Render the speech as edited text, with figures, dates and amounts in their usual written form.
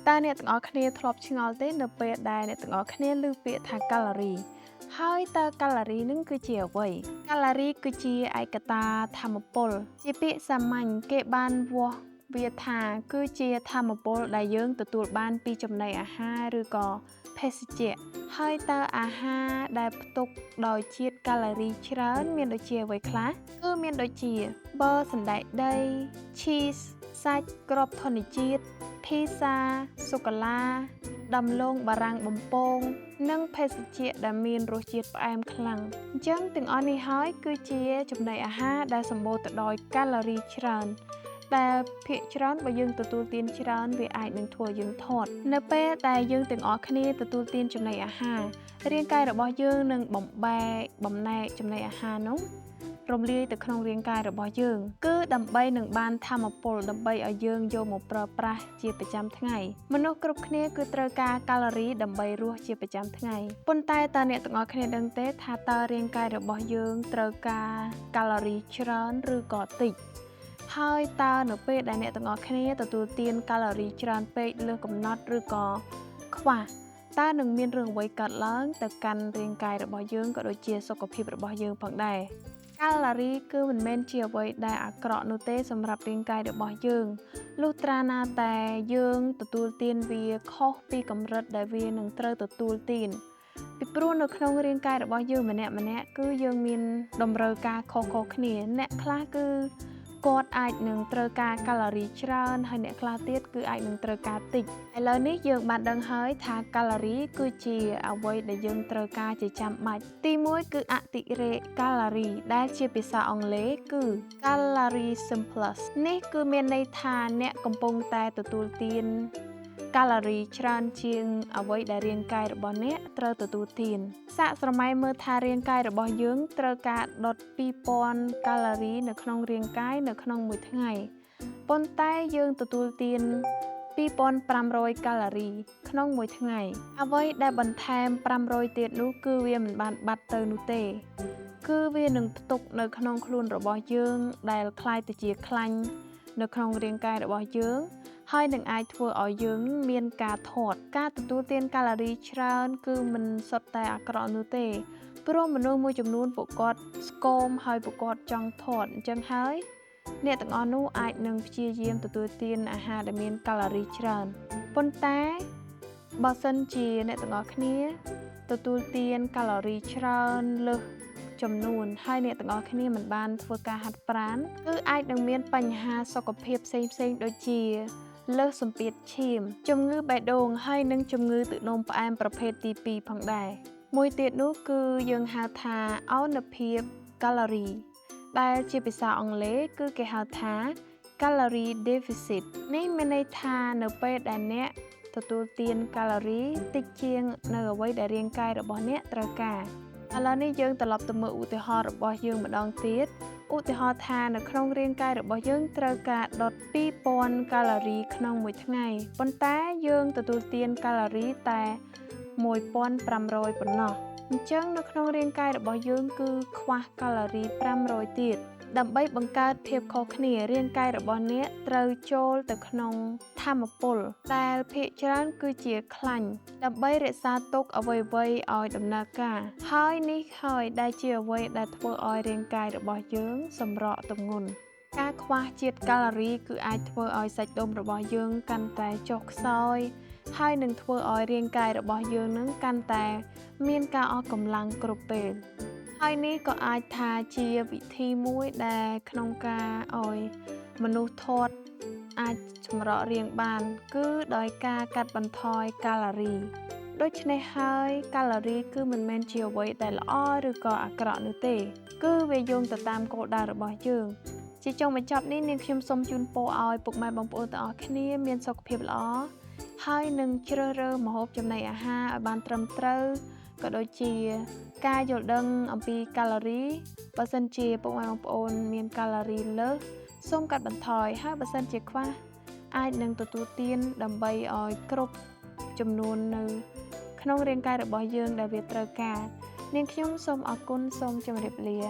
តើអ្នកទាំងអស់គ្នាធ្លាប់ឆ្ងល់ទេនៅពេលដែលអ្នកទាំងអស់គ្នាឮពាក្យថាកាឡូរីហើយតើកាឡូរីនឹងគឺជាអ្វីកាឡូរីគឺជាឯកតាថាមពលជាពាក្យសាមញ្ញគេបានវាស់វាថាគឺជាថាមពលដែលយើងទទួលបានពីចំណីអាហារឬក៏ភេសជ្ជៈហើយតើអាហារដែលផ្ទុកដោយជាតិកាឡូរីច្រើនមានដូចជាអ្វីខ្លះគឺមានដូចជាប័រសណ្តែកដី cheese សាច់គ្រាប់ធញ្ញជាតិភីហ្សាសូកូឡាដំឡូងបារាំងបំពងនិងភេសជ្ជៈដែលមានរសជាតិផ្អែមខ្លាំងអញ្ចឹងទាំងអស់នេះហើយគឺជាចំណីអាហារដែលសម្បូរទៅដោយកាឡូរីច្រើនដែលភាគច្រើនបើយើងទទួលទានច្រើនវាអាចនឹងធ្វើយើងធាត់នៅពេលដែលយើងទាំងអស់គ្នាទទួលទានចំណីអាហាររាងកាយរបស់យើងនឹងបំបែកបំណែកចំណីអាហារនោះរំលាយទៅក្នុងរាងកាយរបស់យើងគឺដើម្បីនឹងបានថាមពលដើម្បីឲ្យយើងយកមកប្រើប្រាស់ជាប្រចាំថ្ងៃមនុស្សគ្រប់គ្នាគឺត្រូវការកាឡូរីដើម្បីរស់ជាប្រចាំថ្ងៃប៉ុន្តែតើអ្នកទាំងអស់គ្នាដឹងទេថាតើរាងកាយរបស់យើងត្រូវការកាឡូរីច្រើនឬក៏តិចហើយតើនៅពេលដែលអ្នកទាំងអស់គ្នាទទួលទានកាឡូរីច្រើនពេកលើសកំណត់ឬក៏ខ្វះតើនឹងមានរឿងអ្វីកើតឡើងទៅកាន់រាងកាយរបស់យើងក៏ដូចជាសុខភាពរបស់យើងផងដែរកាឡូរីគឺមិនមែនជាអ្វីដែលអាក្រក់នោះទេសម្រាប់រាងកាយរបស់យើងលុះត្រាណាតែយើងទទួលទានវាខុសពីកម្រិតដែលវានឹងត្រូវទទួលទានពីព្រោះនៅក្នុងរាងកាយរបស់យើងម្នាក់គឺយើងមានតម្រូវការខុសៗគ្នាអ្នកខ្លះគឺគាត់អាចនឹងត្រូវការកាឡូរីច្រើនហើយអ្នកខ្លះទៀតគឺអាចនឹងត្រូវការតិចឥឡូវនេះយើងបានដឹងហើយថាកាឡូរីគឺជាអ្វីដែលយើងត្រូវការជាចាំបាច់ទី1គឺអតិរេកកាឡូរីដែលជាភាសាអង់គ្លេសគឺ calorie surplus នេះគឺមានន័យថាអ្នកកំពុងតែទទួលទានកាឡូរីច្រើនជាងអ្វីដែលរាងកាយរបស់អ្នកត្រូវទទួលទានសាកស្រមៃមើលថារាងកាយរបស់យើងត្រូវការដុត2000កាឡូរីនៅក្នុងរាងកាយនៅក្នុងមួយថ្ងៃប៉ុន្តែយើងទទួលទាន2500កាឡូរីក្នុងមួយថ្ងៃអ្វីដែលបន្ថែម500ទៀតនោះគឺវាមិនបានបាត់ទៅនោះទេគឺវានឹងផ្ទុកនៅក្នុងខ្លួនរបស់យើងដែលคล้ายទៅជាខ្លាញ់នៅក្នុងរាងកាយរបស់យើងហើយនឹងអាចធ្វើឲ្យយើងមានការធាត់ការទទួលទានកាឡូរីច្រើនគឺមិនសុទ្ធតែអាក្រក់នោះទេព្រោះមនុស្សមួយចំនួនពួកគាត់ស្គមហើយពួកគាត់ចង់ធាត់អញ្ចឹងហើយអ្នកទាំងអស់នោះអាចនឹងព្យាយាមទទួលទានអាហារដែលមានកាឡូរីច្រើនប៉ុន្តែបើសិនជាអ្នកទាំងអស់គ្នាទទួលទានកាឡូរីច្រើនលើសចំនួនហើយអ្នកទាំងអស់គ្នាមិនបានធ្វើការហាត់ប្រាណគឺអាចនឹងមានបញ្ហាសុខភាពផ្សេងៗដូចជាលើសសម្ពាធឈាមជំងឺបេះដូងហើយនិងជំងឺទឹកនោមផ្អែមប្រភេទទី2ផងដែរមួយទៀតនោះគឺយើងហៅថាឱនភាពកាឡូរីដែលជាភាសាអង់គ្លេសគឺគេហៅថា calorie deficit នេះមានន័យថានៅពេលដែលអ្នកទទួលទានកាឡូរីតិចជាងនៅអ្វីដែលរាងកាយរបស់អ្នកត្រូវការឥឡូវនេះយើងត្រឡប់ទៅមើលឧទាហរណ៍របស់យើងម្ដងទៀតឧទាហរណ៍ថានៅក្នុងរាងកាយរបស់យើងត្រូវការដុត2000កាឡូរីក្នុងមួយថ្ងៃប៉ុន្តែយើងទទួលទានកាឡូរីតែ1500ប៉ុណ្ណោះអញ្ចឹងនៅក្នុងរាងកាយរបស់យើងគឺខ្វះកាឡូរី500ទៀតដើម្បីបង្កើតភាពខុសគ្នារាងកាយរបស់អ្នកត្រូវចូលទៅក្នុងថាមពលដែលភាគច្រើនគឺជាខ្លាញ់ដើម្បីរក្សាទុកអ្វីៗឲ្យដំណើរការហើយនេះហើយដែលជាអ្វីដែលធ្វើឲ្យរាងកាយរបស់យើងសម្រកទម្ងន់ការខ្វះជាតិកាឡូរីគឺអាចធ្វើឲ្យសាច់ដុំរបស់យើងកាន់តែចុះខ្សោយហើយនឹងធ្វើឲ្យរាងកាយរបស់យើងនឹងកាន់តែមានការអស់កម្លាំងគ្រប់ពេលហើយនេះក៏អាចថាជាវិធីមួយដែលក្នុងការឲ្យមនុស្សធាត់អាចចម្រោះរាងបានគឺដោយការកាត់បន្ថយកាឡូរីដូច្នេះហើយកាឡូរីគឺមិនមែនជាអ្វីដែលល្អឬក៏អាក្រក់នោះទេគឺវាយោងទៅតាមគោលដៅរបស់យើងជាចុងបញ្ចប់នេះនាងខ្ញុំសូមជូនពរឲ្យពុកម៉ែបងប្អូនទាំងអស់គ្នាមានសុខភាពល្អហើយនឹងជ្រើសរើសម្ហូបចំណីអាហារឲ្យបានត្រឹមត្រូវក៏ដូចជាការយល់ដឹងអំពីកាឡូរីបើសិនជាពុកម៉ែបងប្អូនមានកាឡូរីលើសសូមកាត់បន្ថយហើយបើសិនជាខ្វះអាចនឹងទទួលទានដើម្បីឲ្យគ្រប់ចំនួននៅក្នុងរាងកាយរបស់យើងដែលវាត្រូវការនាងខ្ញុំសូមអរគុណសូមជម្រាបលា